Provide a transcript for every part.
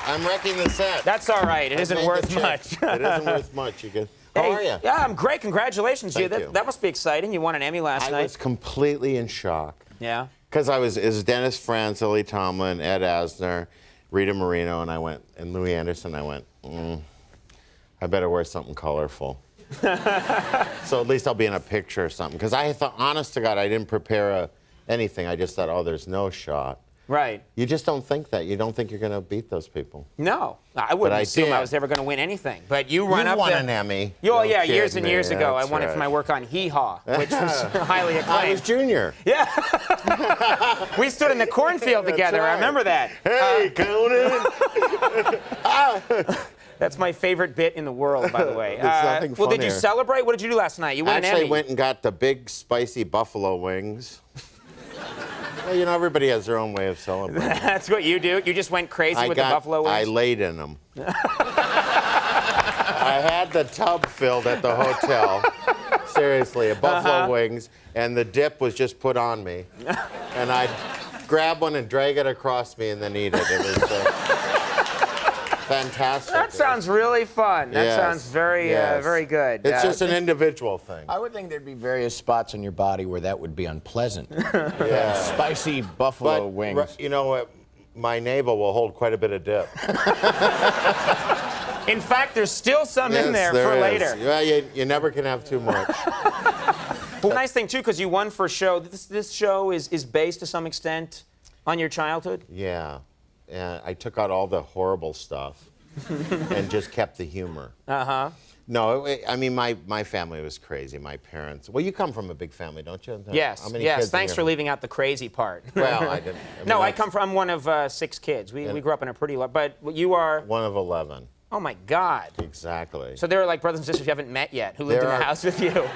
I'm wrecking the set. That's all right. It isn't worth much. It isn't worth much. You good? How are you? Yeah, I'm great. Congratulations, Thank you. That must be exciting. You won an Emmy last night. I was completely in shock. Yeah. Because it was Dennis Franz, Lily Tomlin, Ed Asner, Rita Moreno, and Louie Anderson. I went, I better wear something colorful. So at least I'll be in a picture or something. Because I thought, honest to God, I didn't prepare anything. I just thought, oh, there's no shot. Right. You just don't think that. You don't think you're going to beat those people. No. I wouldn't assume I was ever going to win anything. But you run up won an Emmy. Oh, yeah, years and years ago. I won it for my work on Hee Haw, which was highly acclaimed. I was junior. Yeah. We stood in the cornfield together. Right. I remember that. Hey, Conan. That's my favorite bit in the world, by the way. There's nothing well, did you funnier. celebrate? What did you do last night? You won an Emmy. I actually went and got the big, spicy buffalo wings. Well, you know, everybody has their own way of celebrating. That's what you do? You just went crazy with the buffalo wings? I laid in them. I had the tub filled at the hotel. Seriously, buffalo wings, and the dip was just put on me. And I'd grab one and drag it across me and then eat it. It was fantastic. That sounds really fun. That sounds very, very good. It's just an individual thing. I would think there'd be various spots on your body where that would be unpleasant. Yeah. Spicy buffalo wings. You know what? My navel will hold quite a bit of dip. In fact, there's still some in there for later. Well, you never can have too much. Well, nice thing, too, because you won for a show. This show is based to some extent on your childhood? Yeah. And I took out all the horrible stuff and just kept the humor. Uh-huh. No, I mean, my family was crazy. My parents. Well, you come from a big family, don't you? Yes. Yes. Thanks for leaving out the crazy part. Well, I didn't. I'm one of 6 kids. We grew up in a pretty large. But you are one of 11. Oh my God. Exactly. So there are like brothers and sisters you haven't met yet who lived in the house with you. People,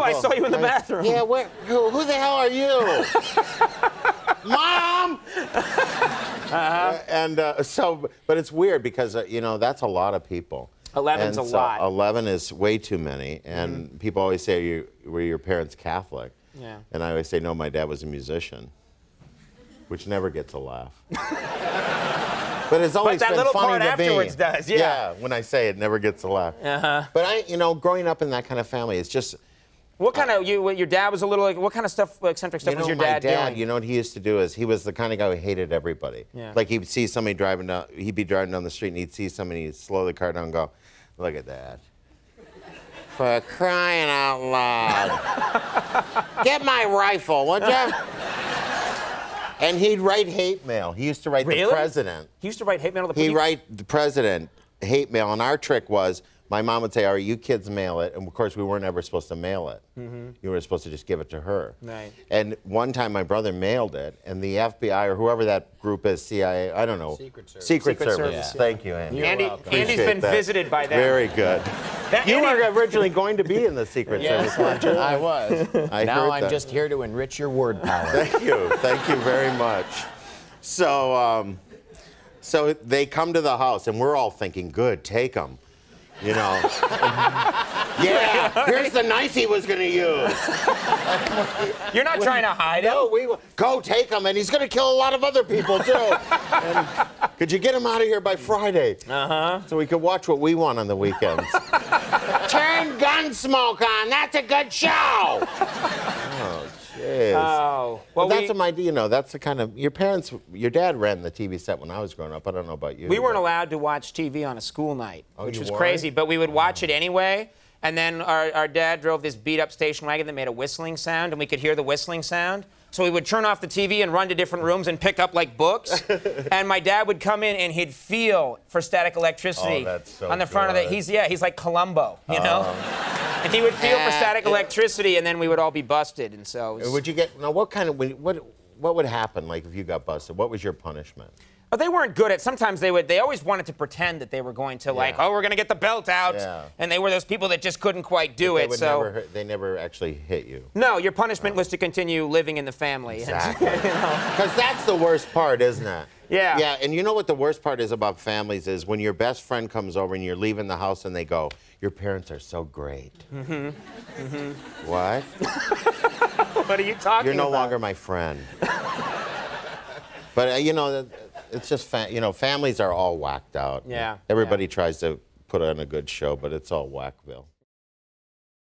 I saw you in the bathroom. Yeah. Who the hell are you? Mom. But it's weird because that's a lot of people. 11's a lot. 11 is way too many, and people always say, were your parents Catholic? Yeah. And I always say, no, my dad was a musician, which never gets a laugh. But it's always been funny to me. But that little part afterwards does, yeah. Yeah, when I say it, never gets a laugh. Uh-huh. But growing up in that kind of family, it's just. What kind of your dad was a little like? What kind of stuff, eccentric stuff, was your dad doing? You know what he used to do is he was the kind of guy who hated everybody. Yeah. Like he'd see somebody driving down, he'd be driving down the street and he'd see somebody, he'd slow the car down and go, "Look at that! For crying out loud! Get my rifle, would ya?" And he'd write hate mail. He used to write the president. He used to write hate mail to the people? He'd write the president hate mail, and our trick was, my mom would say, all right, you kids mail it. And, of course, we weren't ever supposed to mail it. Mm-hmm. You were supposed to just give it to her. Right. And one time my brother mailed it, and the FBI or whoever that group is, CIA, I don't know. Secret Service. Secret Service. Yeah. Thank you, Andy. Andy's been visited by them. Very good. You were originally going to be in the Secret Service, weren't you? I was. Now I'm just here to enrich your word power. Thank you. Thank you very much. So they come to the house, and we're all thinking, good, take them. Yeah, here's the knife he was going to use. You're not trying to hide him. No, go take him, and he's going to kill a lot of other people, too. And could you get him out of here by Friday? Uh-huh. So we could watch what we want on the weekends. Turn Gunsmoke on. That's a good show. Oh, jeez. Oh. Well, that's that's the kind of, your dad ran the TV set when I was growing up. I don't know about you. We weren't allowed to watch TV on a school night, which was crazy, but we would watch it anyway. And then our dad drove this beat-up station wagon that made a whistling sound, and we could hear the whistling sound. So we would turn off the TV and run to different rooms and pick up, like, books. And my dad would come in, and he'd feel for static electricity on the front of it. He's like Columbo, you know? And he would feel for static electricity, and then we would all be busted. And so would you get, what would happen, like, if you got busted? What was your punishment? But they weren't good at. Sometimes they always wanted to pretend that they were going to we're going to get the belt out, and they were those people that just couldn't quite do it. They never actually hit you. No, your punishment was to continue living in the family. Exactly. Because that's the worst part, isn't it? Yeah. Yeah, and you know what the worst part is about families is when your best friend comes over and you're leaving the house and they go, "Your parents are so great." Mm-hmm. Mm-hmm. What? What are you talking about? You're no longer my friend. But you know, it's just families are all whacked out. Yeah. Everybody tries to put on a good show, but it's all Whackville.